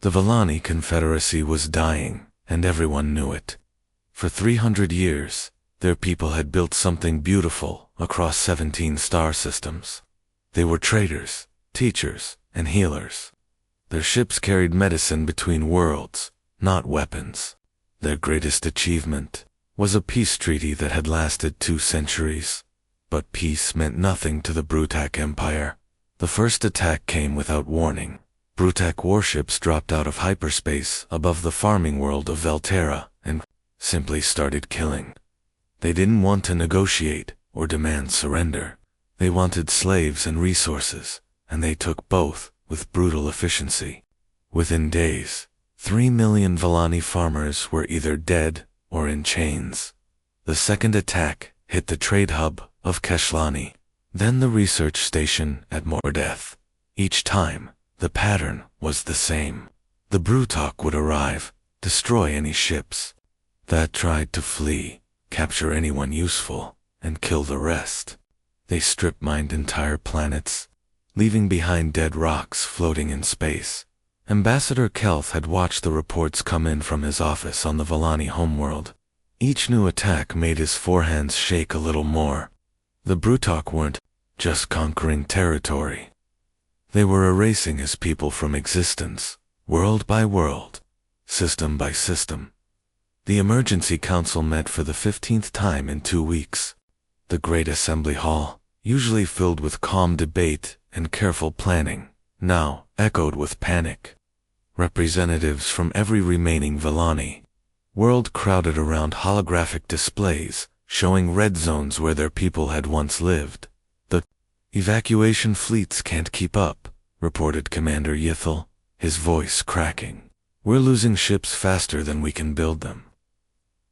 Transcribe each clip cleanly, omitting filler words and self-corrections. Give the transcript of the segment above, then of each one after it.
The Volani Confederacy was dying, and everyone knew it. For 300 years, their people had built something beautiful across 17 star systems. They were traders, teachers, and healers. Their ships carried medicine between worlds, not weapons. Their greatest achievement was a peace treaty that had lasted 2 centuries. But peace meant nothing to the Brutak Empire. The first attack came without warning. Brutak warships dropped out of hyperspace above the farming world of Velterra and simply started killing. They didn't want to negotiate or demand surrender. They wanted slaves and resources, and they took both with brutal efficiency. Within days, 3 million Volani farmers were either dead or in chains. The second attack hit the trade hub of Keshlani, then the research station at Mordeth. Each time, the pattern was the same. The Brutok would arrive, destroy any ships that tried to flee, capture anyone useful, and kill the rest. They strip-mined entire planets, leaving behind dead rocks floating in space. Ambassador Kelth had watched the reports come in from his office on the Volani homeworld. Each new attack made his forehands shake a little more. The Brutok weren't just conquering territory. They were erasing his people from existence, world by world, system by system. The Emergency Council met for the 15th time in 2 weeks. The Great Assembly Hall, usually filled with calm debate and careful planning, now echoed with panic. Representatives from every remaining Volani world crowded around holographic displays, showing red zones where their people had once lived. The evacuation fleets can't keep up, reported Commander Yithel, his voice cracking. We're losing ships faster than we can build them.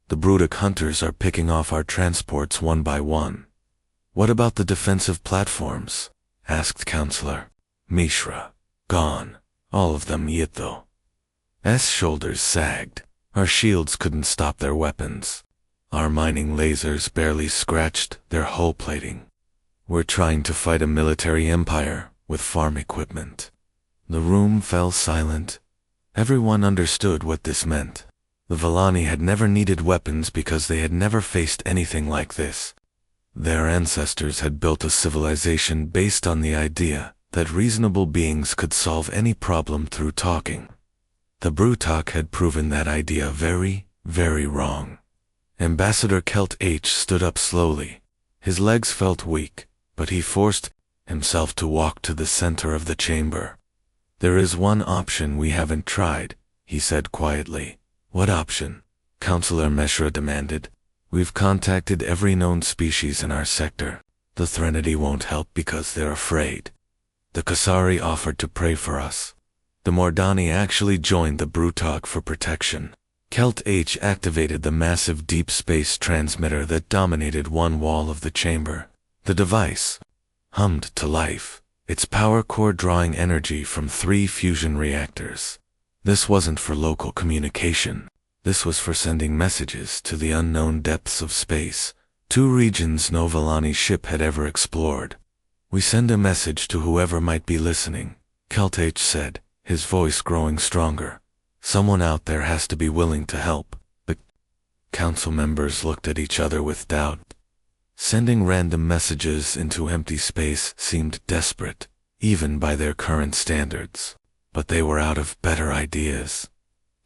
The Brutak hunters are picking off our transports one by one. What about the defensive platforms? Asked Counselor. Mishra. Gone. All of them, Yithel.'s shoulders sagged. Our shields couldn't stop their weapons. Our mining lasers barely scratched their hull plating. We're trying to fight a military empire with farm equipment. The room fell silent. Everyone understood what this meant. The Volani had never needed weapons because they had never faced anything like this. Their ancestors had built a civilization based on the idea that reasonable beings could solve any problem through talking. The Brutok had proven that idea very, very wrong. Ambassador Kelt H stood up slowly. His legs felt weak, but he forced himself to walk to the center of the chamber. There is one option we haven't tried, he said quietly. What option? Counselor Meshra demanded. We've contacted every known species in our sector. The Threnody won't help because they're afraid. The Kasari offered to pray for us. The Mordani actually joined the Brutok for protection. Kelt H activated the massive deep space transmitter that dominated one wall of the chamber. The device hummed to life, its power core drawing energy from 3 fusion reactors. This wasn't for local communication. This was for sending messages to the unknown depths of space, 2 regions no Volani ship had ever explored. We send a message to whoever might be listening, Kelt H said, his voice growing stronger. Someone out there has to be willing to help. The council members looked at each other with doubt. Sending random messages into empty space seemed desperate, even by their current standards. But they were out of better ideas.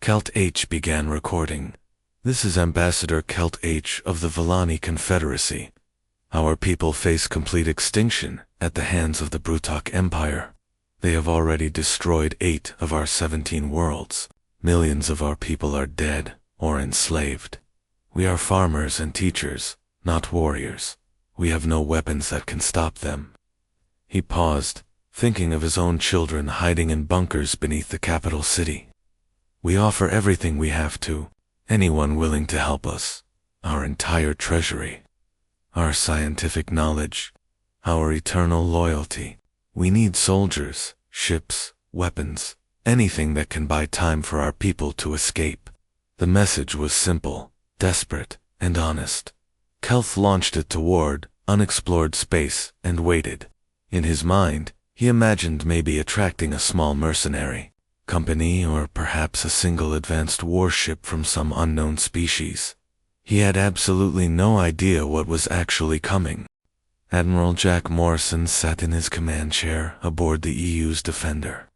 Kelt H began recording. This is Ambassador Kelt H of the Volani Confederacy. Our people face complete extinction at the hands of the Brutok Empire. They have already destroyed 8 of our 17 worlds. Millions of our people are dead or enslaved. We are farmers and teachers, not warriors. We have no weapons that can stop them. He paused, thinking of his own children hiding in bunkers beneath the capital city. We offer everything we have to anyone willing to help us. Our entire treasury. Our scientific knowledge. Our eternal loyalty. We need soldiers, ships, weapons, anything that can buy time for our people to escape. The message was simple, desperate, and honest. Kelth launched it toward unexplored space and waited. In his mind, he imagined maybe attracting a small mercenary. company or perhaps a single advanced warship from some unknown species. He had absolutely no idea what was actually coming. Admiral Jack Morrison sat in his command chair aboard the EU's Defender,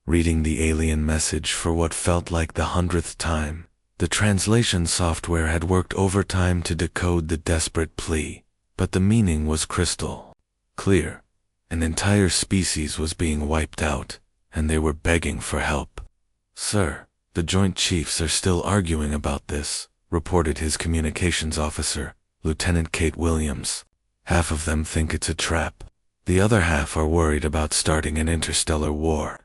reading the alien message for what felt like the 100th time. The translation software had worked overtime to decode the desperate plea, but the meaning was crystal clear. An entire species was being wiped out, and they were begging for help. "Sir, the Joint Chiefs are still arguing about this," reported his communications officer, Lieutenant Kate Williams. "Half of them think it's a trap. The other half are worried about starting an interstellar war."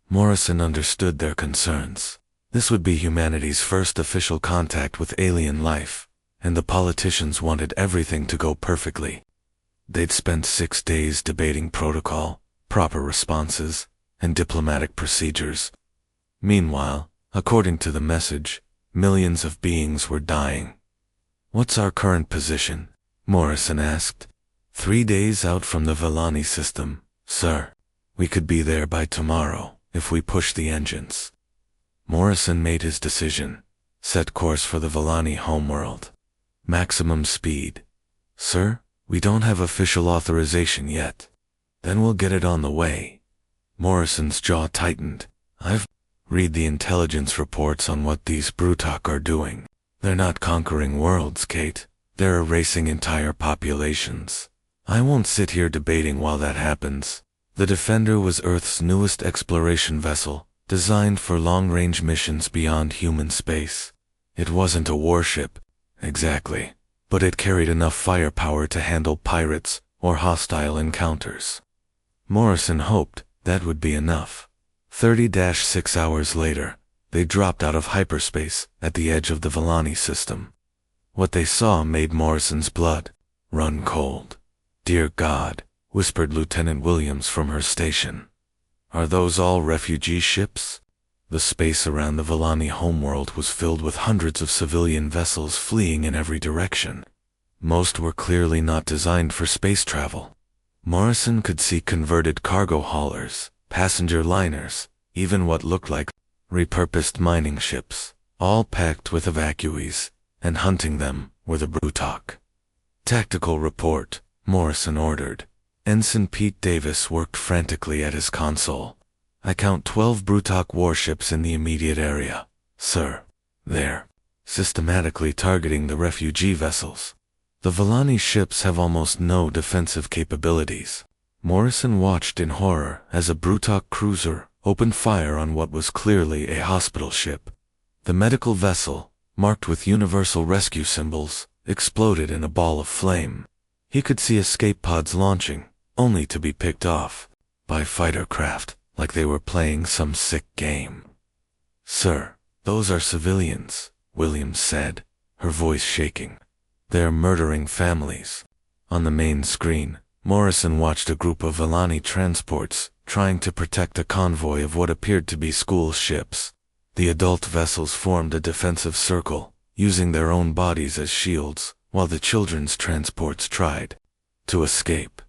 Morrison understood their concerns. This would be humanity's first official contact with alien life, and the politicians wanted everything to go perfectly. They'd spent 6 days debating protocol, proper responses, and diplomatic procedures. Meanwhile, according to the message, millions of beings were dying. "What's our current position?" Morrison asked. 3 days out from the Villani system, sir. We could be there by tomorrow, if we push the engines." Morrison made his decision. Set course for the Villani homeworld. Maximum speed. "Sir, we don't have official authorization yet." "Then we'll get it on the way." Morrison's jaw tightened. "I've read the intelligence reports on what these Brutok are doing. They're not conquering worlds, Kate. They're erasing entire populations. I won't sit here debating while that happens." The Defender was Earth's newest exploration vessel, designed for long-range missions beyond human space. It wasn't a warship, exactly, but it carried enough firepower to handle pirates or hostile encounters. Morrison hoped that would be enough. 30-6 hours later, they dropped out of hyperspace at the edge of the Villani system. What they saw made Morrison's blood run cold. "Dear God," whispered Lieutenant Williams from her station. "Are those all refugee ships?" The space around the Villani homeworld was filled with hundreds of civilian vessels fleeing in every direction. Most were clearly not designed for space travel. Morrison could see converted cargo haulers, passenger liners, even what looked like repurposed mining ships, all packed with evacuees, and hunting them were the Brutok. "Tactical report," Morrison ordered. Ensign Pete Davis worked frantically at his console. "I count 12 Brutok warships in the immediate area, sir. They're systematically targeting the refugee vessels. The Villani ships have almost no defensive capabilities." Morrison watched in horror as a Brutok cruiser opened fire on what was clearly a hospital ship. The medical vessel, marked with universal rescue symbols, exploded in a ball of flame. He could see escape pods launching, only to be picked off by fighter craft like they were playing some sick game. "Sir, those are civilians," Williams said, her voice shaking. "They're murdering families." On the main screen, Morrison watched a group of Villani transports trying to protect a convoy of what appeared to be school ships. The adult vessels formed a defensive circle, using their own bodies as shields, while the children's transports tried to escape.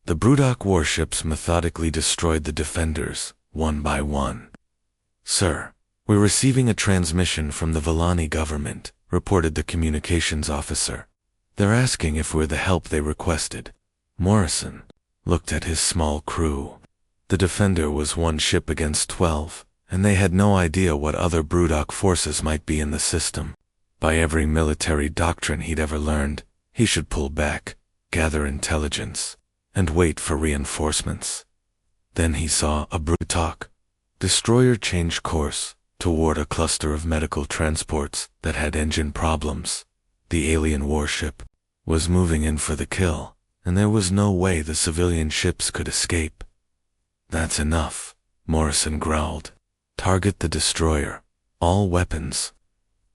The Brutok warships methodically destroyed the Defenders, one by one. "Sir, we're receiving a transmission from the Villani government," reported the communications officer. "They're asking if we're the help they requested." Morrison looked at his small crew. The Defender was one ship against 12, and they had no idea what other Brutok forces might be in the system. By every military doctrine he'd ever learned, he should pull back, gather intelligence, and wait for reinforcements. Then he saw a Brutok destroyer change course toward a cluster of medical transports that had engine problems. The alien warship was moving in for the kill, and there was no way the civilian ships could escape. "That's enough," Morrison growled. "Target the destroyer. All weapons."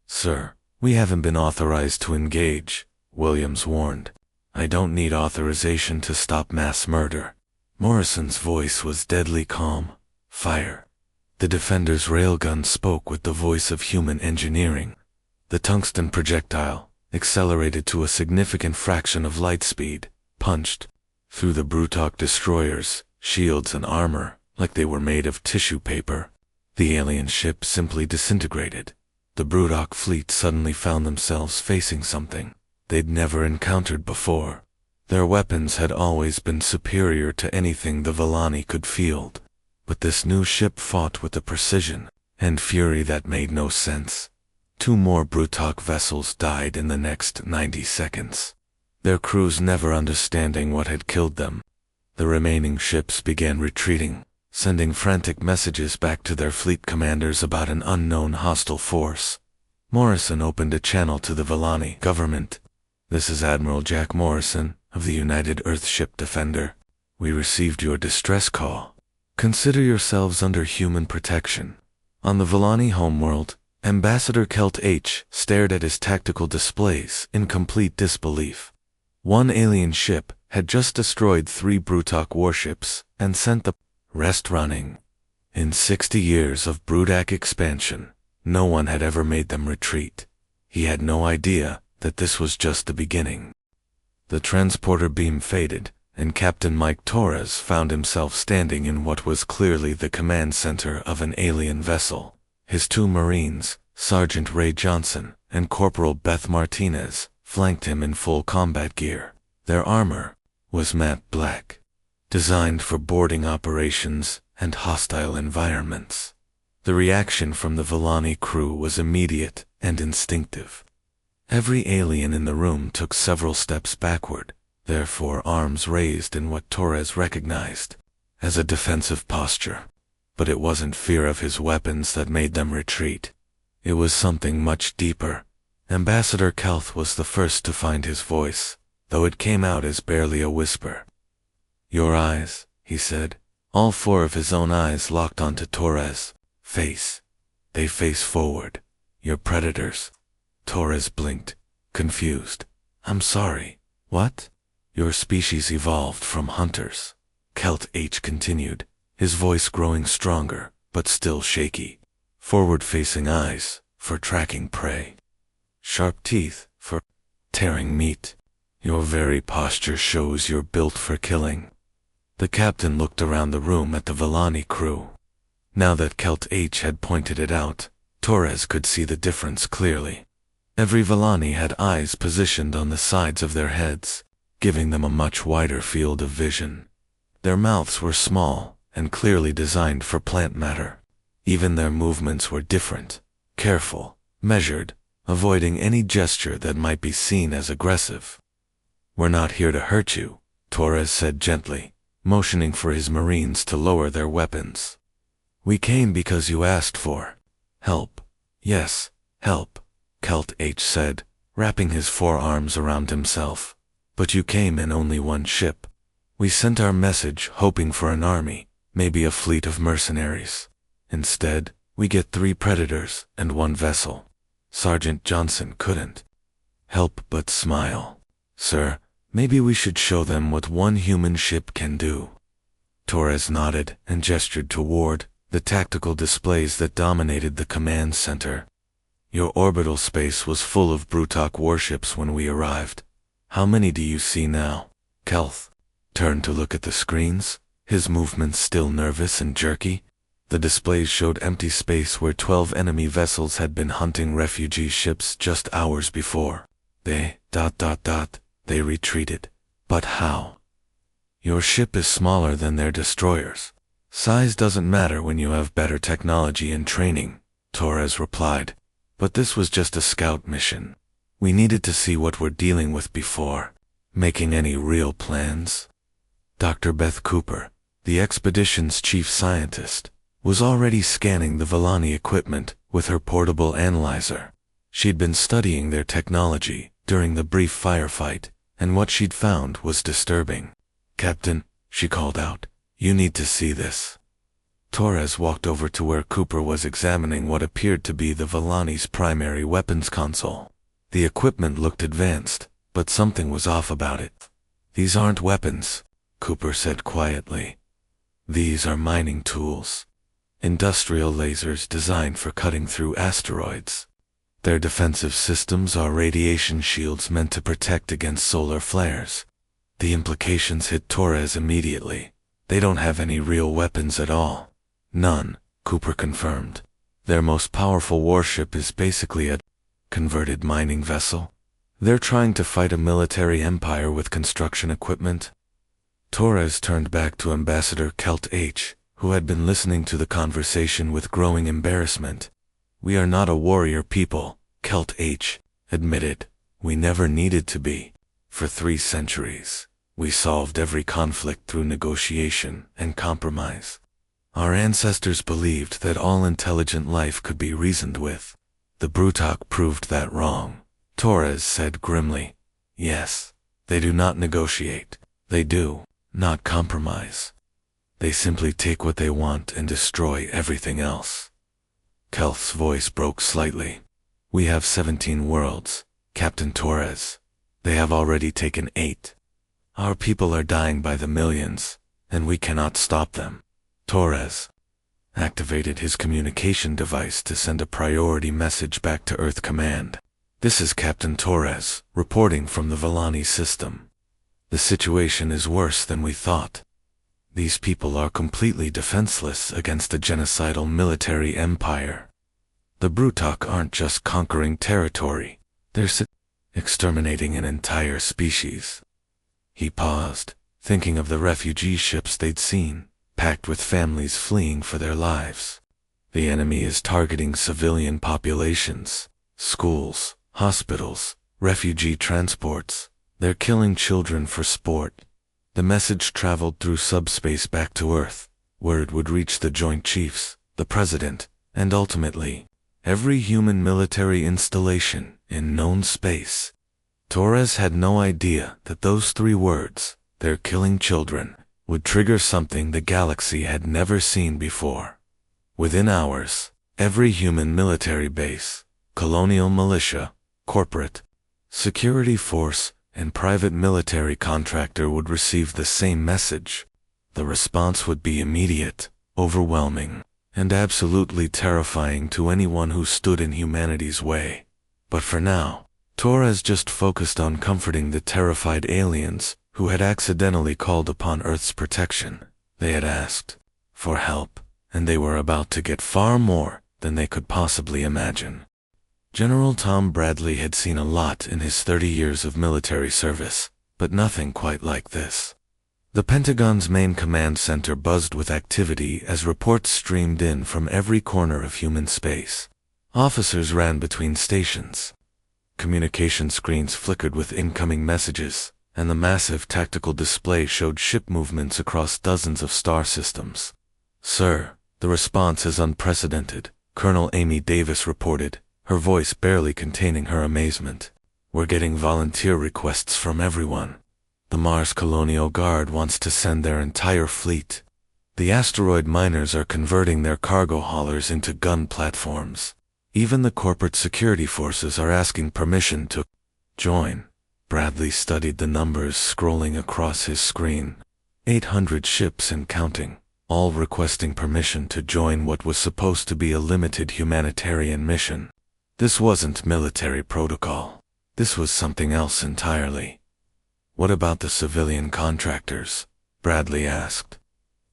"Sir, we haven't been authorized to engage," Williams warned. "I don't need authorization to stop mass murder." Morrison's voice was deadly calm. "Fire." The Defender's railgun spoke with the voice of human engineering. The tungsten projectile, accelerated to a significant fraction of light speed, punched through the Brutok destroyers, shields and armor like they were made of tissue paper. The alien ship simply disintegrated. The Broodock fleet suddenly found themselves facing something they'd never encountered before. Their weapons had always been superior to anything the Villani could field, but this new ship fought with a precision and fury that made no sense. 2 more Broodock vessels died in the next 90 seconds, their crews never understanding what had killed them. The remaining ships began retreating, sending frantic messages back to their fleet commanders about an unknown hostile force. Morrison opened a channel to the Villani government. "This is Admiral Jack Morrison of the United Earthship Defender. We received your distress call. Consider yourselves under human protection." On the Villani homeworld, Ambassador Kelt H stared at his tactical displays in complete disbelief. One alien ship had just destroyed 3 Broodock warships and sent the rest running. In 60 years of Broodock expansion, no one had ever made them retreat. He had no idea that this was just the beginning. The transporter beam faded, and Captain Mike Torres found himself standing in what was clearly the command center of an alien vessel. His 2 Marines, Sergeant Ray Johnson and Corporal Beth Martinez, flanked him in full combat gear. Their armor was matte black, designed for boarding operations and hostile environments. The reaction from the Villani crew was immediate and instinctive. Every alien in the room took several steps backward, their 4 arms raised in what Torres recognized as a defensive posture. But it wasn't fear of his weapons that made them retreat. It was something much deeper. Ambassador Kelth was the first to find his voice, though it came out as barely a whisper. "Your eyes," he said. All 4 of his own eyes locked onto Torres' face. "They face forward. You're predators." Torres blinked, confused. "I'm sorry. What?" "Your species evolved from hunters," Kelt H continued, his voice growing stronger, but still shaky. "Forward-facing eyes, for tracking prey. Sharp teeth, for tearing meat. Your very posture shows you're built for killing." The captain looked around the room at the Villani crew. Now that Kelt H had pointed it out, Torres could see the difference clearly. Every Villani had eyes positioned on the sides of their heads, giving them a much wider field of vision. Their mouths were small and clearly designed for plant matter. Even their movements were different, careful, measured, avoiding any gesture that might be seen as aggressive. "We're not here to hurt you," Torres said gently, motioning for his Marines to lower their weapons. "We came because you asked for help." "Yes, help," Kelt H said, wrapping his 4 arms around himself. "But you came in only 1 ship. We sent our message hoping for an army, maybe a fleet of mercenaries. Instead, we get 3 predators and 1 vessel." Sergeant Johnson couldn't help but smile. "Sir, maybe we should show them what 1 human ship can do." Torres nodded and gestured toward the tactical displays that dominated the command center. "Your orbital space was full of Broodock warships when we arrived. How many do you see now?" Kelth turned to look at the screens, his movements still nervous and jerky. The displays showed empty space where 12 enemy vessels had been hunting refugee ships just hours before. They retreated. "But how?" "Your ship is smaller than their destroyers. Size doesn't matter when you have better technology and training," Torres replied. "But this was just a scout mission. We needed to see what we're dealing with before making any real plans." Dr. Beth Cooper, the expedition's chief scientist, was already scanning the Villani equipment with her portable analyzer. She'd been studying their technology during the brief firefight, and what she'd found was disturbing. "Captain," she called out, "you need to see this." Torres walked over to where Cooper was examining what appeared to be the Villani's primary weapons console. The equipment looked advanced, but something was off about it. "These aren't weapons," Cooper said quietly. "These are mining tools. Industrial lasers designed for cutting through asteroids. Their defensive systems are radiation shields meant to protect against solar flares." The implications hit Torres immediately. "They don't have any real weapons at all." "None," Cooper confirmed. Their most powerful warship is basically a converted mining vessel. They're trying to fight a military empire with construction equipment. Torres turned back to Ambassador Kelt H, who had been listening to the conversation with growing embarrassment. We are not a warrior people, Kelt H admitted. We never needed to be. For 3 centuries, we solved every conflict through negotiation and compromise. Our ancestors believed that all intelligent life could be reasoned with. The Brutok proved that wrong. Torres said grimly. Yes, they do not negotiate. They do not compromise. They simply take what they want and destroy everything else. Kelth's voice broke slightly. We have 17 worlds, Captain Torres. They have already taken 8. Our people are dying by the millions, and we cannot stop them. Torres activated his communication device to send a priority message back to Earth Command. This is Captain Torres, reporting from the Villani system. The situation is worse than we thought. These people are completely defenseless against a genocidal military empire. The Brutok aren't just conquering territory, they're exterminating an entire species. He paused, thinking of the refugee ships they'd seen, packed with families fleeing for their lives. The enemy is targeting civilian populations, schools, hospitals, refugee transports. They're killing children for sport. The message traveled through subspace back to Earth, where it would reach the Joint Chiefs, the President, and ultimately, every human military installation in known space. Torres had no idea that those 3 words, "they're killing children," would trigger something the galaxy had never seen before. Within hours, every human military base, colonial militia, corporate, security force, and private military contractor would receive the same message. The response would be immediate, overwhelming, and absolutely terrifying to anyone who stood in humanity's way. But for now, Torres just focused on comforting the terrified aliens who had accidentally called upon Earth's protection. They had asked for help, and they were about to get far more than they could possibly imagine. General Tom Bradley had seen a lot in his 30 years of military service, but nothing quite like this. The Pentagon's main command center buzzed with activity as reports streamed in from every corner of human space. Officers ran between stations. Communication screens flickered with incoming messages, and the massive tactical display showed ship movements across dozens of star systems. Sir, the response is unprecedented, Colonel Amy Davis reported, her voice barely containing her amazement. We're getting volunteer requests from everyone. The Mars Colonial Guard wants to send their entire fleet. The asteroid miners are converting their cargo haulers into gun platforms. Even the corporate security forces are asking permission to join. Bradley studied the numbers scrolling across his screen. 800 ships and counting, all requesting permission to join what was supposed to be a limited humanitarian mission. This wasn't military protocol. This was something else entirely. What about the civilian contractors? Bradley asked.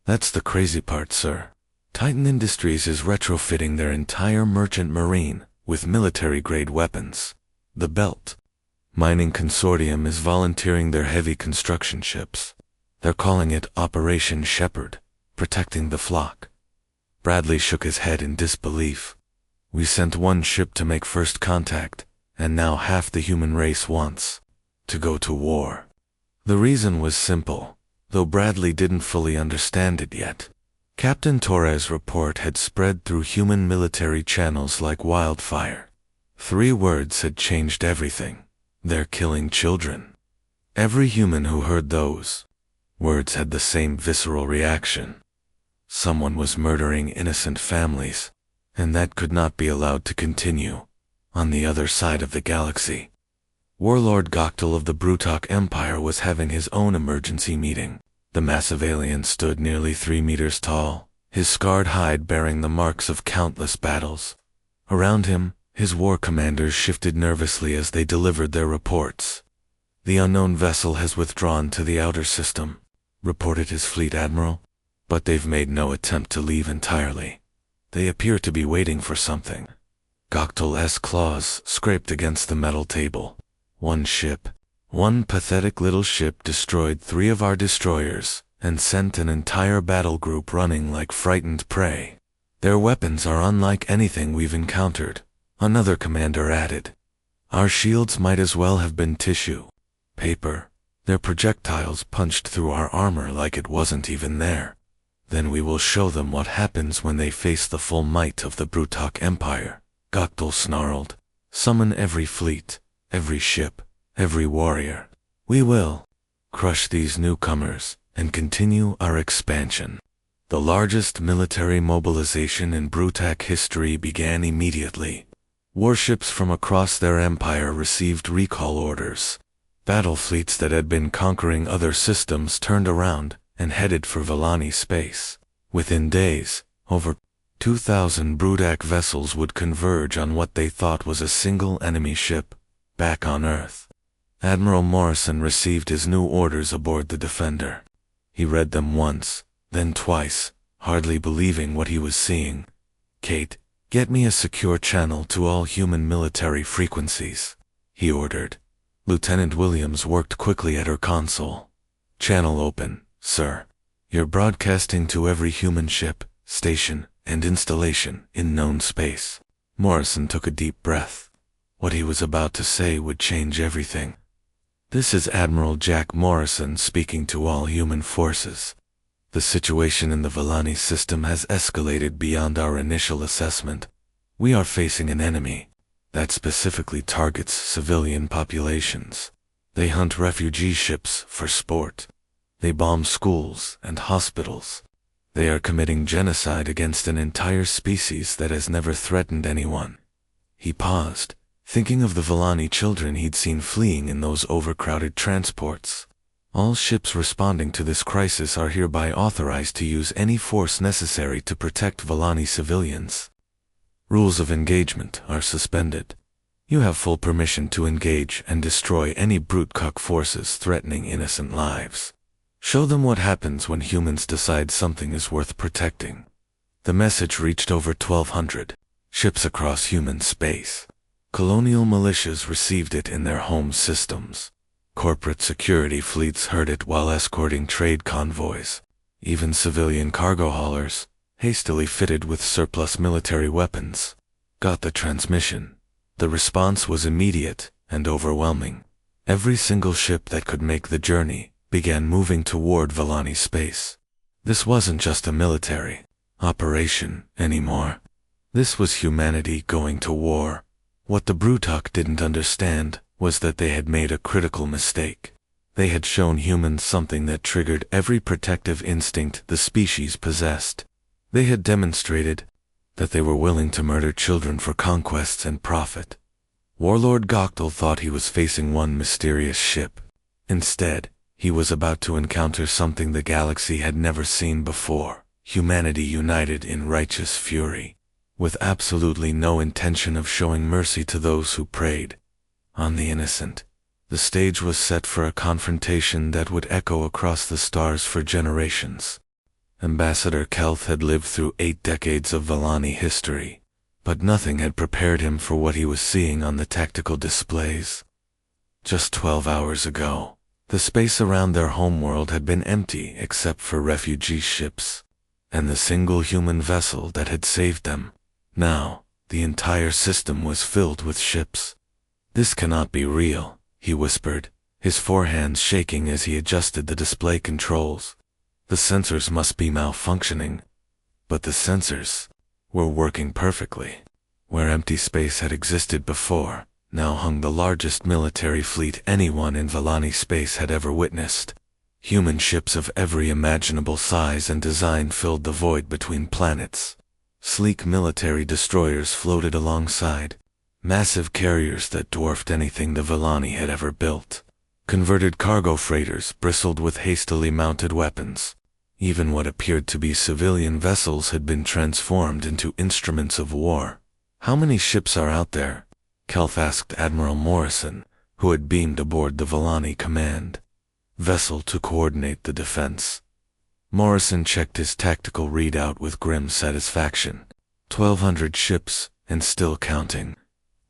That's the crazy part, sir. Titan Industries is retrofitting their entire merchant marine with military-grade weapons. The Belt Mining Consortium is volunteering their heavy construction ships. They're calling it Operation Shepherd, protecting the flock. Bradley shook his head in disbelief. We sent 1 ship to make first contact, and now half the human race wants to go to war. The reason was simple, though Bradley didn't fully understand it yet. Captain Torres' report had spread through human military channels like wildfire. 3 words had changed everything. They're killing children. Every human who heard those words had the same visceral reaction. Someone was murdering innocent families, and that could not be allowed to continue. On the other side of the galaxy, Warlord Goktal of the Brutok Empire was having his own emergency meeting. The massive alien stood nearly 3 meters tall, his scarred hide bearing the marks of countless battles. Around him, his war commanders shifted nervously as they delivered their reports. The unknown vessel has withdrawn to the outer system, reported his fleet admiral, but they've made no attempt to leave entirely. They appear to be waiting for something. Goktal's claws scraped against the metal table. One pathetic little ship destroyed 3 of our destroyers and sent an entire battle group running like frightened prey. Their weapons are unlike anything we've encountered, another commander added. Our shields might as well have been tissue paper. Their projectiles punched through our armor like it wasn't even there. Then we will show them what happens when they face the full might of the Brutok Empire, Goktal snarled. Summon every fleet, every ship, every warrior. We will crush these newcomers and continue our expansion. The largest military mobilization in Brutak history began immediately. Warships from across their empire received recall orders. Battle fleets that had been conquering other systems turned around and headed for Vallani space. Within days, over 2,000 Brutak vessels would converge on what they thought was a single enemy ship, back on Earth. Admiral Morrison received his new orders aboard the Defender. He read them once, then twice, hardly believing what he was seeing. Kate, get me a secure channel to all human military frequencies, he ordered. Lieutenant Williams worked quickly at her console. Channel open, sir. You're broadcasting to every human ship, station, and installation in known space. Morrison took a deep breath. What he was about to say would change everything. This is Admiral Jack Morrison speaking to all human forces. The situation in the Vallani system has escalated beyond our initial assessment. We are facing an enemy that specifically targets civilian populations. They hunt refugee ships for sport. They bomb schools and hospitals. They are committing genocide against an entire species that has never threatened anyone. He paused, thinking of the Vallani children he'd seen fleeing in those overcrowded transports. All ships responding to this crisis are hereby authorized to use any force necessary to protect Vallani civilians. Rules of engagement are suspended. You have full permission to engage and destroy any Brutok forces threatening innocent lives. Show them what happens when humans decide something is worth protecting. The message reached over 1,200 ships across human space. Colonial militias received it in their home systems. Corporate security fleets heard it while escorting trade convoys. Even civilian cargo haulers, hastily fitted with surplus military weapons, got the transmission. The response was immediate and overwhelming. Every single ship that could make the journey began moving toward Vallani space. This wasn't just a military operation anymore. This was humanity going to war. What the Brutok didn't understand was that they had made a critical mistake. They had shown humans something that triggered every protective instinct the species possessed. They had demonstrated that they were willing to murder children for conquests and profit. Warlord Goktal thought he was facing one mysterious ship. Instead, he was about to encounter something the galaxy had never seen before. Humanity united in righteous fury, with absolutely no intention of showing mercy to those who preyed on the innocent. The stage was set for a confrontation that would echo across the stars for generations. Ambassador Kelth had lived through 8 decades of Vallani history, but nothing had prepared him for what he was seeing on the tactical displays. Just 12 hours ago, the space around their homeworld had been empty except for refugee ships, and the single human vessel that had saved them. Now, the entire system was filled with ships. This cannot be real, he whispered, his forehands shaking as he adjusted the display controls. The sensors must be malfunctioning. But the sensors were working perfectly. Where empty space had existed before, now hung the largest military fleet anyone in Vallani space had ever witnessed. Human ships of every imaginable size and design filled the void between planets. Sleek military destroyers floated alongside, massive carriers that dwarfed anything the Vallani had ever built. Converted cargo freighters bristled with hastily mounted weapons. Even what appeared to be civilian vessels had been transformed into instruments of war. How many ships are out there? Kelth asked Admiral Morrison, who had beamed aboard the Vallani command vessel to coordinate the defense. Morrison checked his tactical readout with grim satisfaction. 1,200 ships, and still counting.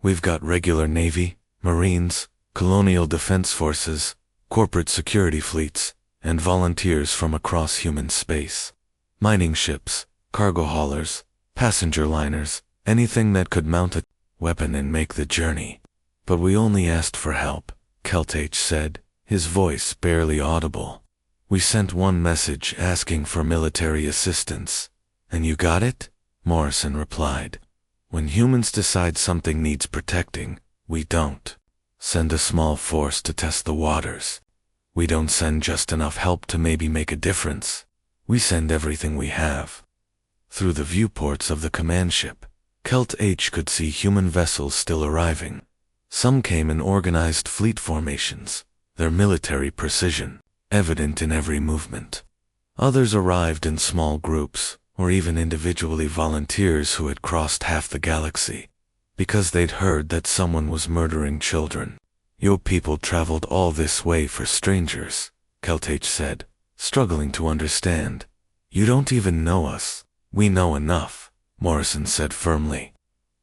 We've got regular Navy, Marines, colonial defense forces, corporate security fleets, and volunteers from across human space. Mining ships, cargo haulers, passenger liners, anything that could mount a weapon and make the journey. But we only asked for help, Kelt H said, his voice barely audible. We sent one message asking for military assistance. And you got it? Morrison replied. When humans decide something needs protecting, we don't send a small force to test the waters. We don't send just enough help to maybe make a difference. We send everything we have. Through the viewports of the command ship, Kelt H could see human vessels still arriving. Some came in organized fleet formations, their military precision evident in every movement. Others arrived in small groups, or even individually volunteers who had crossed half the galaxy, because they'd heard that someone was murdering children. Your people traveled all this way for strangers, Kelt H said, struggling to understand. You don't even know us. We know enough, Morrison said firmly.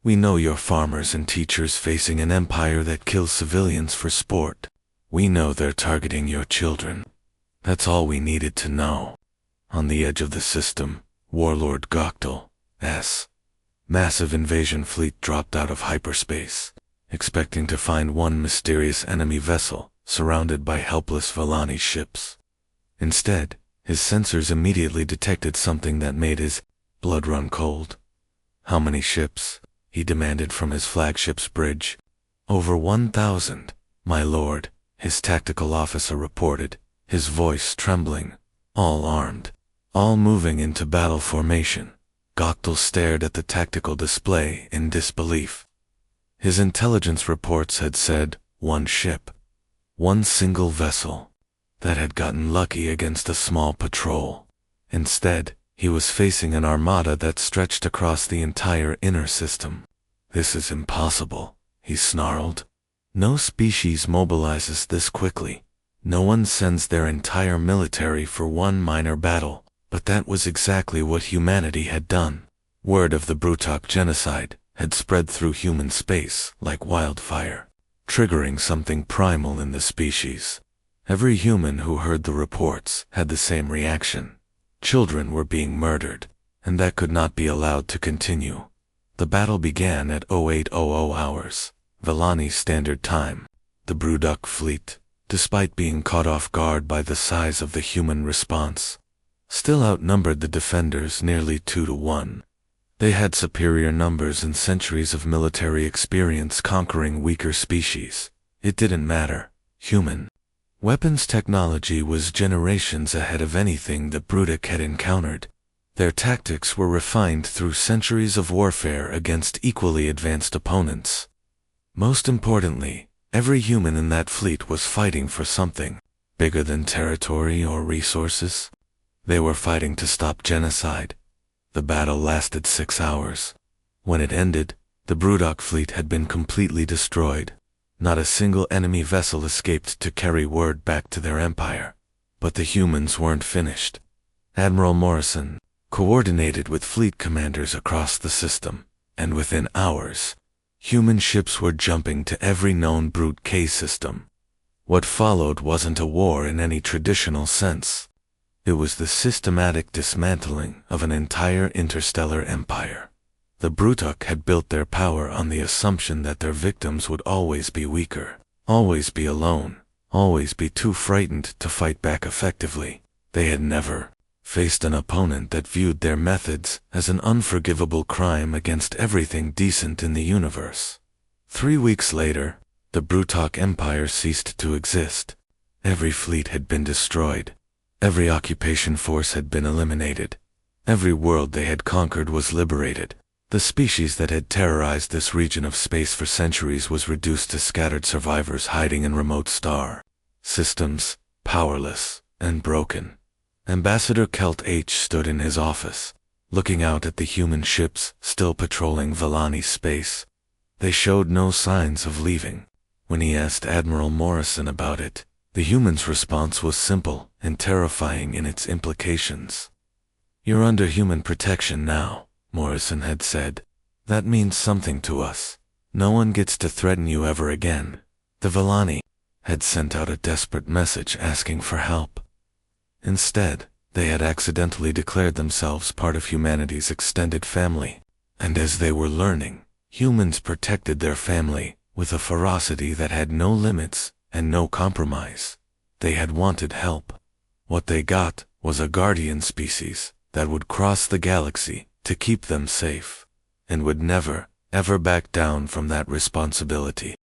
We know you're farmers and teachers facing an empire that kills civilians for sport. We know they're targeting your children. That's all we needed to know. On the edge of the system, Warlord Goktal's massive invasion fleet dropped out of hyperspace, expecting to find one mysterious enemy vessel surrounded by helpless Vellani ships. Instead, his sensors immediately detected something that made his blood run cold. How many ships? He demanded from his flagship's bridge. Over 1,000, my lord, his tactical officer reported, his voice trembling. All armed, all moving into battle formation. Goktal stared at the tactical display in disbelief. His intelligence reports had said, one ship. One single vessel. That had gotten lucky against a small patrol. Instead, he was facing an armada that stretched across the entire inner system. This is impossible, he snarled. No species mobilizes this quickly. No one sends their entire military for one minor battle, but that was exactly what humanity had done. Word of the Brutok genocide had spread through human space like wildfire, triggering something primal in the species. Every human who heard the reports had the same reaction. Children were being murdered, and that could not be allowed to continue. The battle began at 0800 hours, Vellani Standard Time. The Brutok fleet, despite being caught off guard by the size of the human response, still outnumbered the defenders nearly 2-1. They had superior numbers and centuries of military experience conquering weaker species. It didn't matter. Human weapons technology was generations ahead of anything the Brutok had encountered. Their tactics were refined through centuries of warfare against equally advanced opponents. Most importantly, every human in that fleet was fighting for something bigger than territory or resources. They were fighting to stop genocide. The battle lasted 6 hours. When it ended, the Brutok fleet had been completely destroyed. Not a single enemy vessel escaped to carry word back to their empire. But the humans weren't finished. Admiral Morrison coordinated with fleet commanders across the system, and within hours, human ships were jumping to every known Brute K system. What followed wasn't a war in any traditional sense. It was the systematic dismantling of an entire interstellar empire. The Brutok had built their power on the assumption that their victims would always be weaker, always be alone, always be too frightened to fight back effectively. They had never faced an opponent that viewed their methods as an unforgivable crime against everything decent in the universe. 3 weeks later, the Brutok Empire ceased to exist. Every fleet had been destroyed. Every occupation force had been eliminated. Every world they had conquered was liberated. The species that had terrorized this region of space for centuries was reduced to scattered survivors hiding in remote star systems, powerless and broken. Ambassador Kelt H stood in his office, looking out at the human ships still patrolling Vellani space. They showed no signs of leaving. When he asked Admiral Morrison about it, the human's response was simple and terrifying in its implications. You're under human protection now, Morrison had said. That means something to us. No one gets to threaten you ever again. The Villani had sent out a desperate message asking for help. Instead, they had accidentally declared themselves part of humanity's extended family. And as they were learning, humans protected their family with a ferocity that had no limits and no compromise. They had wanted help. What they got was a guardian species that would cross the galaxy to keep them safe, and would never, ever back down from that responsibility.